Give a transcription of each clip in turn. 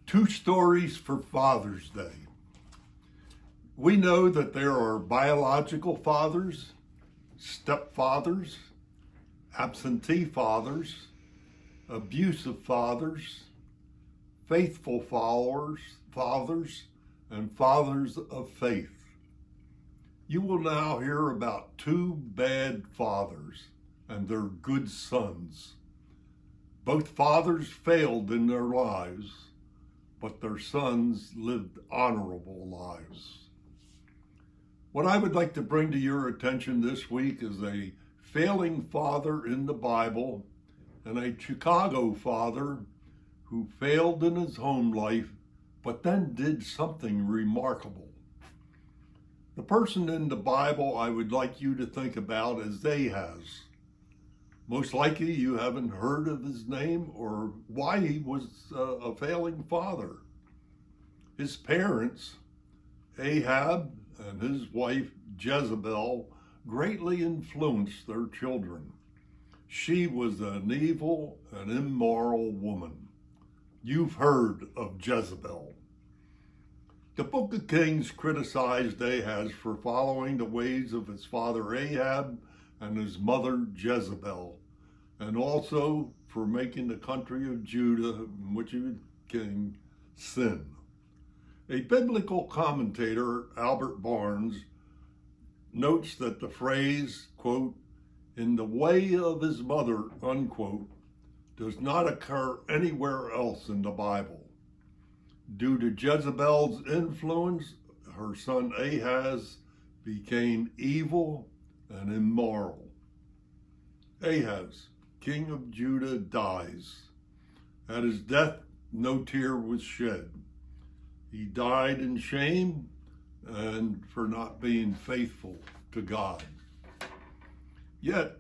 Two stories for Father's Day. We know that there are biological fathers, stepfathers, absentee fathers, abusive fathers, faithful fathers, and fathers of faith. You will now hear about two bad fathers and their good sons. Both fathers failed in their lives, but their sons lived honorable lives. What I would like to bring to your attention this week is a failing father in the Bible and a Chicago father who failed in his home life, but then did something remarkable. The person in the Bible I would like you to think about is Ahaz. Most likely you haven't heard of his name or why he was a failing father. His parents, Ahab and his wife Jezebel, greatly influenced their children. She was an evil and immoral woman. You've heard of Jezebel. The book of Kings criticized Ahaz for following the ways of his father Ahab and his mother Jezebel, and also for making the country of Judah, in which he was king, sin. A biblical commentator, Albert Barnes, notes that the phrase, quote, "in the way of his mother," unquote, does not occur anywhere else in the Bible. Due to Jezebel's influence, her son Ahaz became evil and immoral. Ahaz, king of Judah, dies. At his death, no tear was shed. He died in shame and for not being faithful to God. Yet,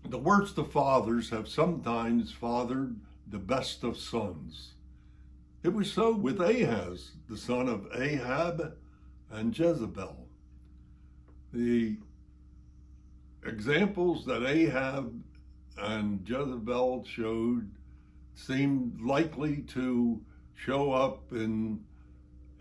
the worst of fathers have sometimes fathered the best of sons. It was so with Ahaz, the son of Ahab and Jezebel. The examples that Ahab and Jezebel showed seemed likely to show up in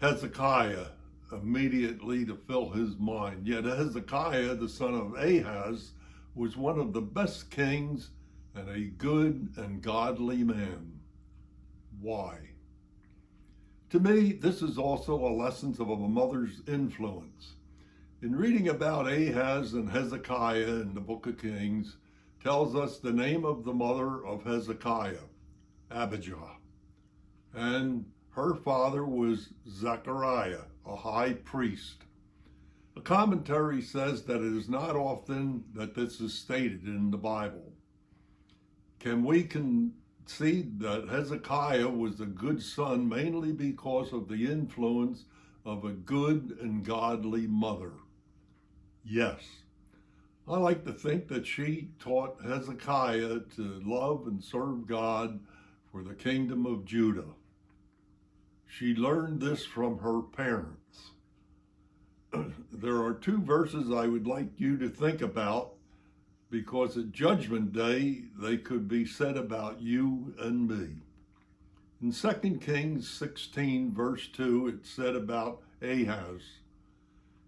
Hezekiah immediately to fill his mind. Yet Hezekiah, the son of Ahaz, was one of the best kings and a good and godly man. Why? To me, this is also a lesson of a mother's influence. In reading about Ahaz and Hezekiah in the book of Kings, tells us the name of the mother of Hezekiah, Abijah, and her father was Zechariah, a high priest. A commentary says that it is not often that this is stated in the Bible. Can we concede that Hezekiah was a good son mainly because of the influence of a good and godly mother? Yes. I like to think that she taught Hezekiah to love and serve God for the kingdom of Judah. She learned this from her parents. There are two verses I would like you to think about because at Judgment Day, they could be said about you and me. In 2 Kings 16, verse 2, it said about Ahaz,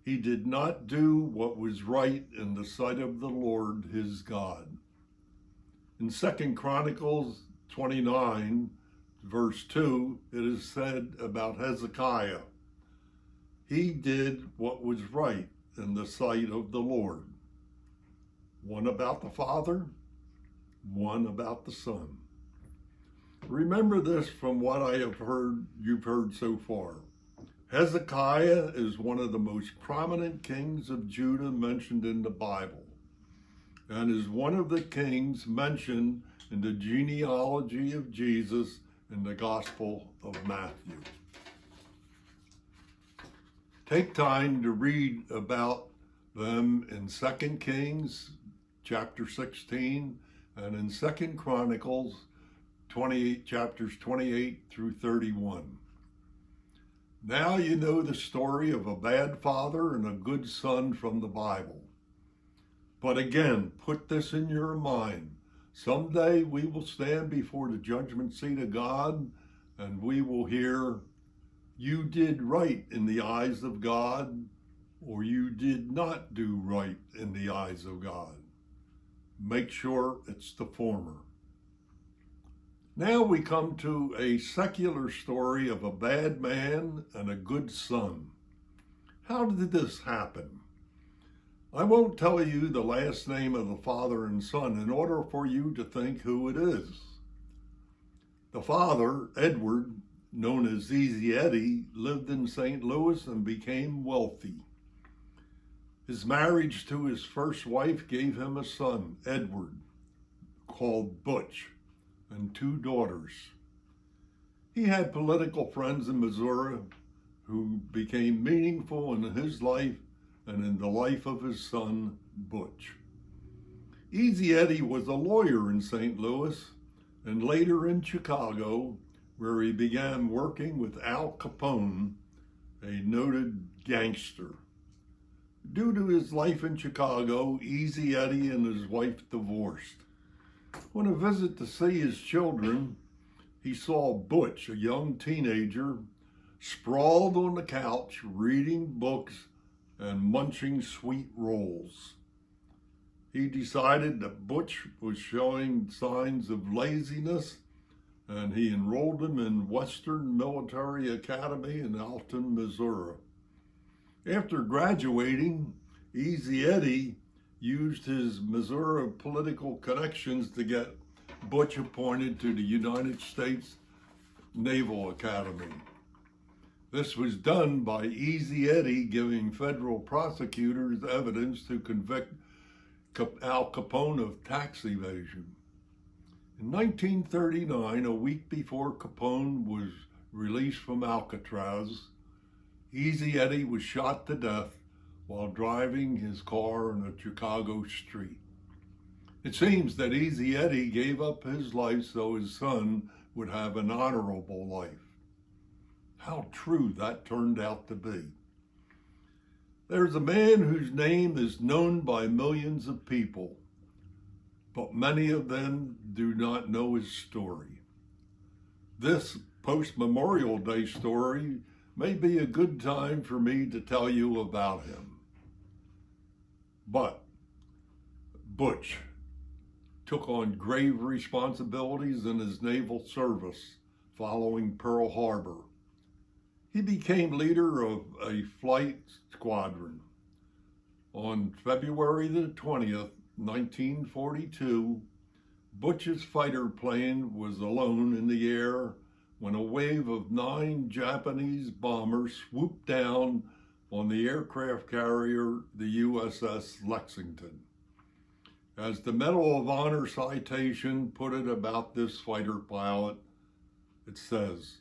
"He did not do what was right in the sight of the Lord his God." In 2 Chronicles 29, verse 2, it is said about Hezekiah, "He did what was right in the sight of the Lord." One about the Father, one about the Son. Remember this from what I have heard, you've heard so far. Hezekiah is one of the most prominent kings of Judah mentioned in the Bible, and is one of the kings mentioned in the genealogy of Jesus in the Gospel of Matthew. Take time to read about them in 2 Kings chapter 16 and in 2 Chronicles 28, chapters 28 through 31. Now you know the story of a bad father and a good son from the Bible. But again, put this in your mind. Someday we will stand before the judgment seat of God, and we will hear, "You did right in the eyes of God," or "You did not do right in the eyes of God." Make sure it's the former. Now we come to a secular story of a bad man and a good son. How did this happen? I won't tell you the last name of the father and son in order for you to think who it is. The father, Edward, known as Easy Eddie, lived in St. Louis and became wealthy. His marriage to his first wife gave him a son, Edward, called Butch, and two daughters. He had political friends in Missouri who became meaningful in his life and in the life of his son, Butch. Easy Eddie was a lawyer in St. Louis and later in Chicago, where he began working with Al Capone, a noted gangster. Due to his life in Chicago, Easy Eddie and his wife divorced. On a visit to see his children, he saw Butch, a young teenager, sprawled on the couch reading books and munching sweet rolls. He decided that Butch was showing signs of laziness, and he enrolled him in Western Military Academy in Alton, Missouri. After graduating, Easy Eddie used his Missouri political connections to get Butch appointed to the United States Naval Academy. This was done by Easy Eddie giving federal prosecutors evidence to convict Al Capone of tax evasion. In 1939, a week before Capone was released from Alcatraz, Easy Eddie was shot to death while driving his car on a Chicago street. It seems that Easy Eddie gave up his life so his son would have an honorable life. How true that turned out to be. There's a man whose name is known by millions of people, but many of them do not know his story. This post-Memorial Day story may be a good time for me to tell you about him. But Butch took on grave responsibilities in his naval service following Pearl Harbor. He became leader of a flight squadron. On February the 20th, 1942, Butch's fighter plane was alone in the air when a wave of 9 Japanese bombers swooped down on the aircraft carrier, the USS Lexington. As the Medal of Honor citation put it about this fighter pilot, it says,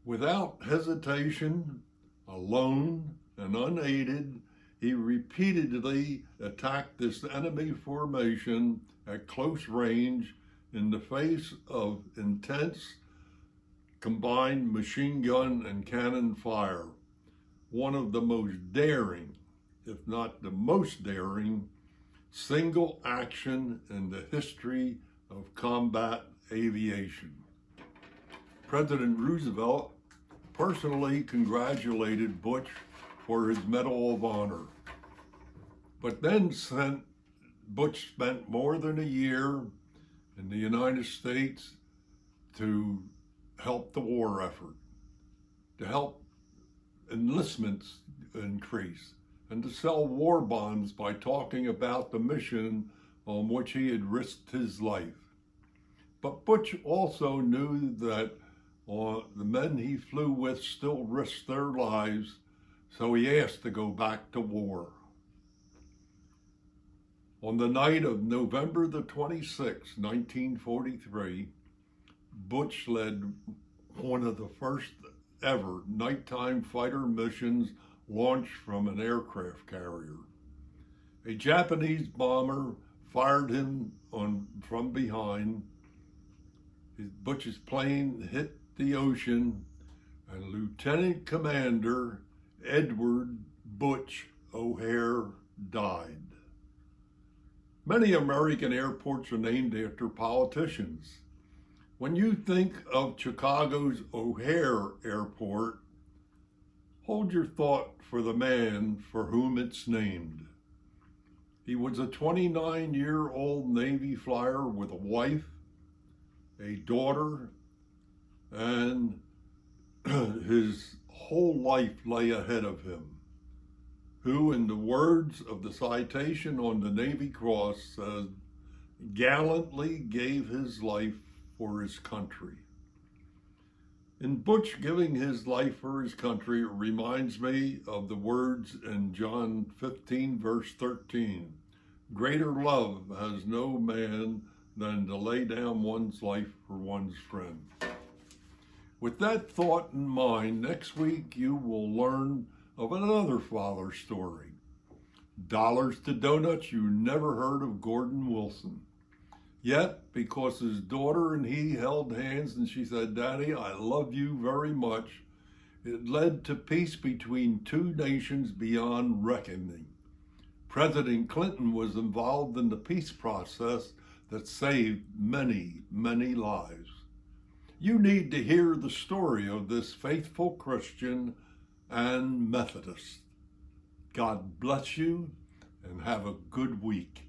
"Without hesitation, alone and unaided, he repeatedly attacked this enemy formation at close range in the face of intense combined machine gun and cannon fire. One of the most daring, if not the most daring, single action in the history of combat aviation." President Roosevelt personally congratulated Butch for his Medal of Honor, but then Butch spent more than a year in the United States to help the war effort, to help enlistments increase, and to sell war bonds by talking about the mission on which he had risked his life. But Butch also knew that the men he flew with still risked their lives, so he asked to go back to war. On the night of November the 26th, 1943, Butch led one of the first ever nighttime fighter missions launched from an aircraft carrier. A Japanese bomber fired him from behind. Butch's plane hit the ocean, and Lieutenant Commander Edward Butch O'Hare died. Many American airports are named after politicians. When you think of Chicago's O'Hare Airport, hold your thought for the man for whom it's named. He was a 29-year-old Navy flyer with a wife, a daughter, and his whole life lay ahead of him, who, in the words of the citation on the Navy Cross, said, gallantly gave his life for his country. In Butch giving his life for his country, it reminds me of the words in John 15, verse 13. Greater love has no man than to lay down one's life for one's friend. With that thought in mind, next week you will learn of another father story. Dollars to donuts, you never heard of Gordon Wilson. Yet, because his daughter and he held hands and she said, Daddy, I love you very much, it led to peace between two nations beyond reckoning. President Clinton was involved in the peace process that saved many, many lives. You need to hear the story of this faithful Christian and Methodist. God bless you and have a good week.